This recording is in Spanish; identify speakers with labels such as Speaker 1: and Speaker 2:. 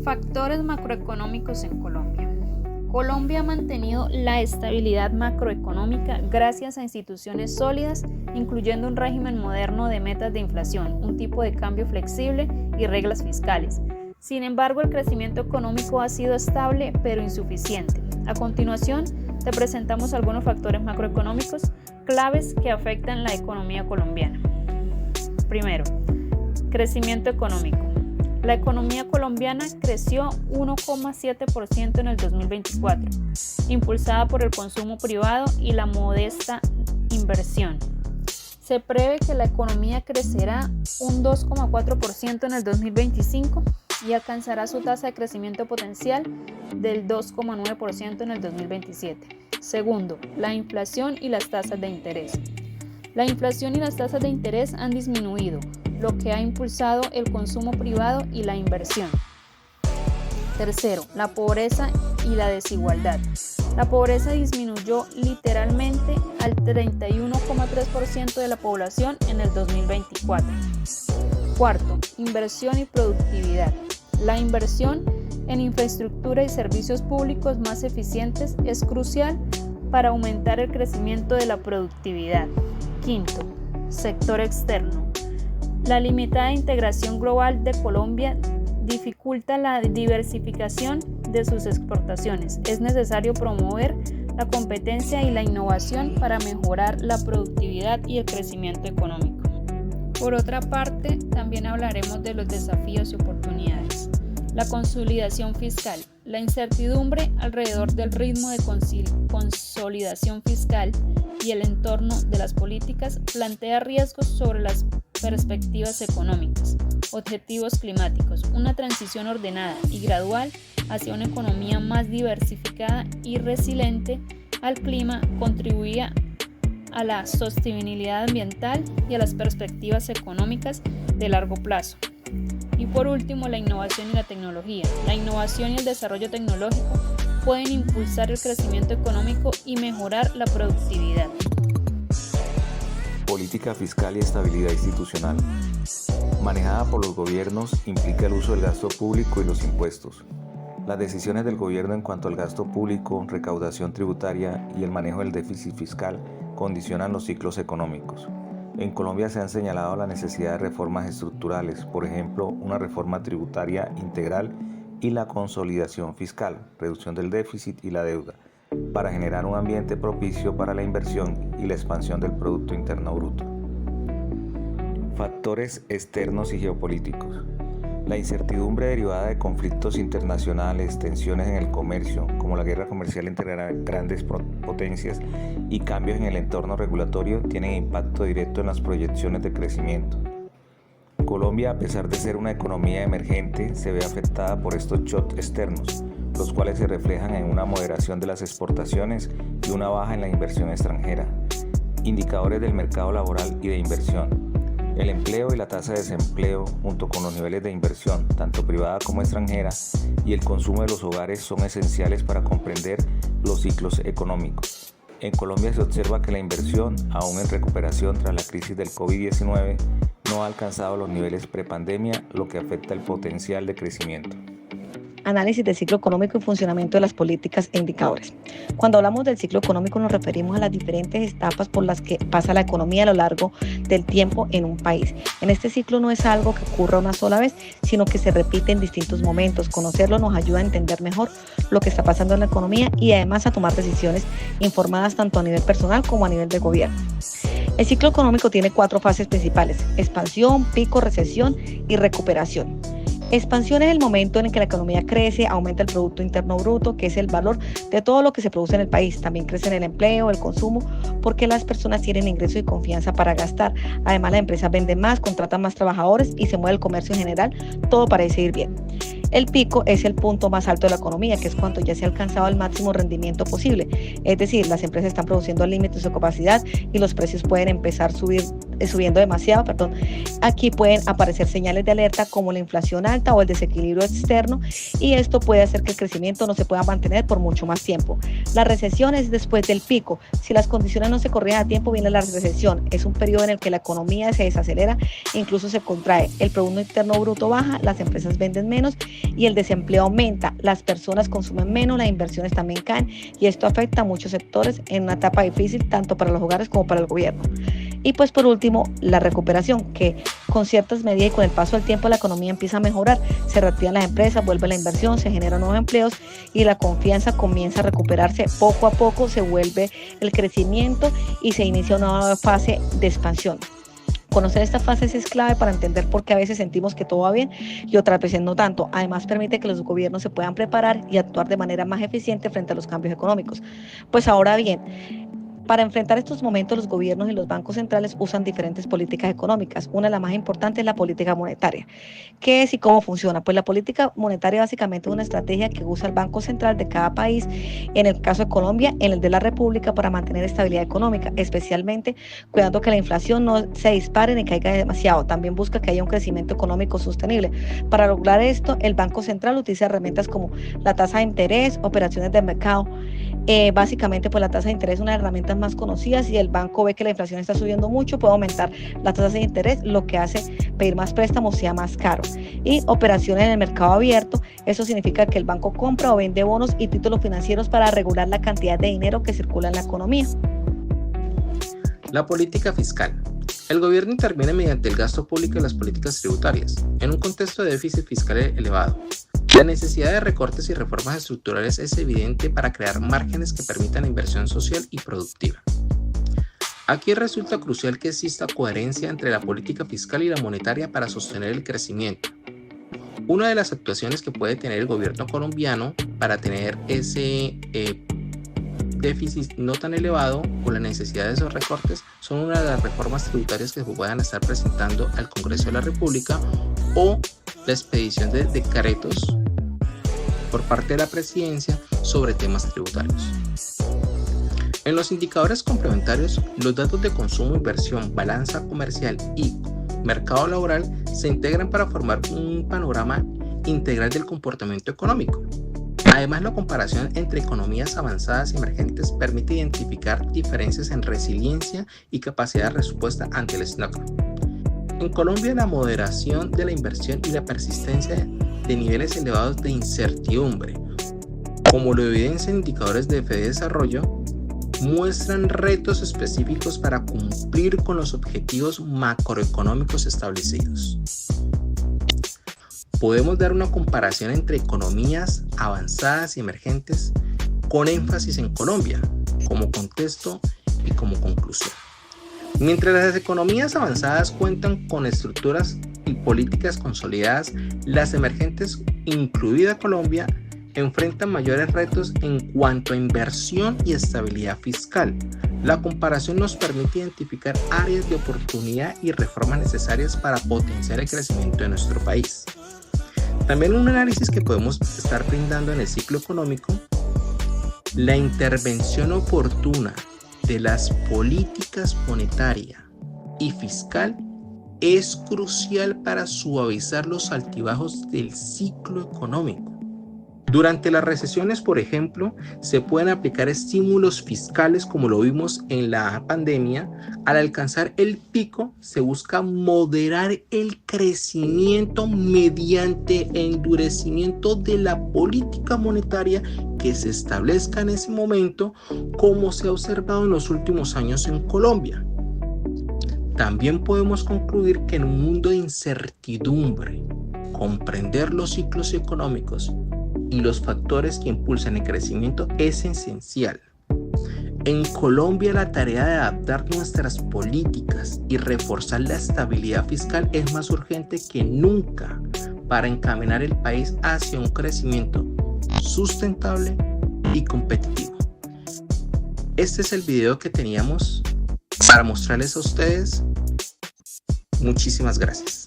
Speaker 1: Factores macroeconómicos en Colombia. Colombia ha mantenido la estabilidad macroeconómica gracias a instituciones sólidas, incluyendo un régimen moderno de metas de inflación, un tipo de cambio flexible y reglas fiscales. Sin embargo, el crecimiento económico ha sido estable pero insuficiente. A continuación, te presentamos algunos factores macroeconómicos claves que afectan la economía colombiana. Primero, crecimiento económico. La economía colombiana creció 1,7% en el 2024, impulsada por el consumo privado y la modesta inversión. Se prevé que la economía crecerá un 2,4% en el 2025 y alcanzará su tasa de crecimiento potencial del 2,9% en el 2027. Segundo, la inflación y las tasas de interés. La inflación y las tasas de interés han disminuido, lo que ha impulsado el consumo privado y la inversión. Tercero, la pobreza y la desigualdad. La pobreza disminuyó literalmente al 31,3% de la población en el 2024. Cuarto, inversión y productividad. La inversión en infraestructura y servicios públicos más eficientes es crucial para aumentar el crecimiento de la productividad. Quinto, sector externo. La limitada integración global de Colombia dificulta la diversificación de sus exportaciones. Es necesario promover la competencia y la innovación para mejorar la productividad y el crecimiento económico. Por otra parte, también hablaremos de los desafíos y oportunidades. La consolidación fiscal. La incertidumbre alrededor del ritmo de consolidación fiscal y el entorno de las políticas plantea riesgos sobre las perspectivas económicas, objetivos climáticos, una transición ordenada y gradual hacia una economía más diversificada y resiliente al clima contribuía a la sostenibilidad ambiental y a las perspectivas económicas de largo plazo. Y por último, la innovación y la tecnología. La innovación y el desarrollo tecnológico pueden impulsar el crecimiento económico y mejorar la productividad.
Speaker 2: Política fiscal y estabilidad institucional. Manejada por los gobiernos implica el uso del gasto público y los impuestos. Las decisiones del gobierno en cuanto al gasto público, recaudación tributaria y el manejo del déficit fiscal condicionan los ciclos económicos. En Colombia se han señalado la necesidad de reformas estructurales, por ejemplo, una reforma tributaria integral y la consolidación fiscal, reducción del déficit y la deuda, para generar un ambiente propicio para la inversión y la expansión del Producto Interno Bruto. Factores externos y geopolíticos. La incertidumbre derivada de conflictos internacionales, tensiones en el comercio, como la guerra comercial entre grandes potencias y cambios en el entorno regulatorio tienen impacto directo en las proyecciones de crecimiento. Colombia, a pesar de ser una economía emergente, se ve afectada por estos shocks externos, los cuales se reflejan en una moderación de las exportaciones y una baja en la inversión extranjera. Indicadores del mercado laboral y de inversión. El empleo y la tasa de desempleo, junto con los niveles de inversión, tanto privada como extranjera, y el consumo de los hogares son esenciales para comprender los ciclos económicos. En Colombia se observa que la inversión, aún en recuperación tras la crisis del COVID-19, no ha alcanzado los niveles prepandemia, lo que afecta el potencial de crecimiento.
Speaker 3: Análisis del ciclo económico y funcionamiento de las políticas e indicadores. Cuando hablamos del ciclo económico nos referimos a las diferentes etapas por las que pasa la economía a lo largo del tiempo en un país. En este ciclo no es algo que ocurra una sola vez, sino que se repite en distintos momentos. Conocerlo nos ayuda a entender mejor lo que está pasando en la economía y además a tomar decisiones informadas tanto a nivel personal como a nivel de gobierno. El ciclo económico tiene 4 fases principales: expansión, pico, recesión y recuperación. Expansión es el momento en el que la economía crece, aumenta el Producto Interno Bruto, que es el valor de todo lo que se produce en el país. También crece en el empleo, el consumo, porque las personas tienen ingresos y confianza para gastar. Además, las empresas venden más, contratan más trabajadores y se mueve el comercio en general. Todo parece ir bien. El pico es el punto más alto de la economía, que es cuando ya se ha alcanzado el máximo rendimiento posible. Es decir, las empresas están produciendo al límite de su capacidad y los precios pueden empezar a subir subiendo demasiado, aquí pueden aparecer señales de alerta como la inflación alta o el desequilibrio externo, y esto puede hacer que el crecimiento no se pueda mantener por mucho más tiempo. La recesión es después del pico. Si las condiciones no se corrigen a tiempo, viene la recesión. Es un periodo en el que la economía se desacelera e incluso se contrae. El Producto Interno Bruto baja, las empresas venden menos y el desempleo aumenta. Las personas consumen menos, las inversiones también caen, y esto afecta a muchos sectores en una etapa difícil tanto para los hogares como para el gobierno. Y pues por último, la recuperación, que con ciertas medidas y con el paso del tiempo la economía empieza a mejorar, se reactivan las empresas, vuelve la inversión, se generan nuevos empleos y la confianza comienza a recuperarse poco a poco, se vuelve el crecimiento y se inicia una nueva fase de expansión. Conocer esta fase es clave para entender por qué a veces sentimos que todo va bien y otras veces no tanto. Además, permite que los gobiernos se puedan preparar y actuar de manera más eficiente frente a los cambios económicos. Pues ahora bien, para enfrentar estos momentos, los gobiernos y los bancos centrales usan diferentes políticas económicas. Una de las más importantes es la política monetaria. ¿Qué es y cómo funciona? Pues la política monetaria básicamente es una estrategia que usa el Banco Central de cada país, en el caso de Colombia, en el de la República, para mantener estabilidad económica, especialmente cuidando que la inflación no se dispare ni caiga demasiado. También busca que haya un crecimiento económico sostenible. Para lograr esto, el Banco Central utiliza herramientas como la tasa de interés, operaciones de mercado. Básicamente, pues la tasa de interés es una de las herramientas más conocidas. Si el banco ve que la inflación está subiendo mucho, puede aumentar las tasas de interés, lo que hace pedir más préstamos sea más caro. Y operaciones en el mercado abierto, eso significa que el banco compra o vende bonos y títulos financieros para regular la cantidad de dinero que circula en la economía.
Speaker 4: La política fiscal. El gobierno interviene mediante el gasto público y las políticas tributarias, en un contexto de déficit fiscal elevado. La necesidad de recortes y reformas estructurales es evidente para crear márgenes que permitan la inversión social y productiva. Aquí resulta crucial que exista coherencia entre la política fiscal y la monetaria para sostener el crecimiento. Una de las actuaciones que puede tener el gobierno colombiano para tener ese déficit no tan elevado o la necesidad de esos recortes son una de las reformas tributarias que se puedan estar presentando al Congreso de la República o la expedición de decretos por parte de la presidencia sobre temas tributarios. En los indicadores complementarios, los datos de consumo, inversión, balanza comercial y mercado laboral se integran para formar un panorama integral del comportamiento económico. Además, la comparación entre economías avanzadas y emergentes permite identificar diferencias en resiliencia y capacidad de respuesta ante el shock. En Colombia, la moderación de la inversión y la persistencia de niveles elevados de incertidumbre, como lo evidencian indicadores de Fedesarrollo, muestran retos específicos para cumplir con los objetivos macroeconómicos establecidos. Podemos dar una comparación entre economías avanzadas y emergentes con énfasis en Colombia como contexto y como conclusión. Mientras las economías avanzadas cuentan con estructuras y políticas consolidadas, las emergentes, incluida Colombia, enfrentan mayores retos en cuanto a inversión y estabilidad fiscal. La comparación nos permite identificar áreas de oportunidad y reformas necesarias para potenciar el crecimiento de nuestro país. También un análisis que podemos estar brindando en el ciclo económico, la intervención oportuna de las políticas monetaria y fiscal es crucial para suavizar los altibajos del ciclo económico. Durante las recesiones, por ejemplo, se pueden aplicar estímulos fiscales como lo vimos en la pandemia. Al alcanzar el pico, se busca moderar el crecimiento mediante endurecimiento de la política monetaria que se establezca en ese momento, como se ha observado en los últimos años en Colombia. También podemos concluir que en un mundo de incertidumbre, comprender los ciclos económicos y los factores que impulsan el crecimiento es esencial. En Colombia, la tarea de adaptar nuestras políticas y reforzar la estabilidad fiscal es más urgente que nunca para encaminar el país hacia un crecimiento sustentable y competitivo. Este es el video que teníamos para mostrarles a ustedes. Muchísimas gracias.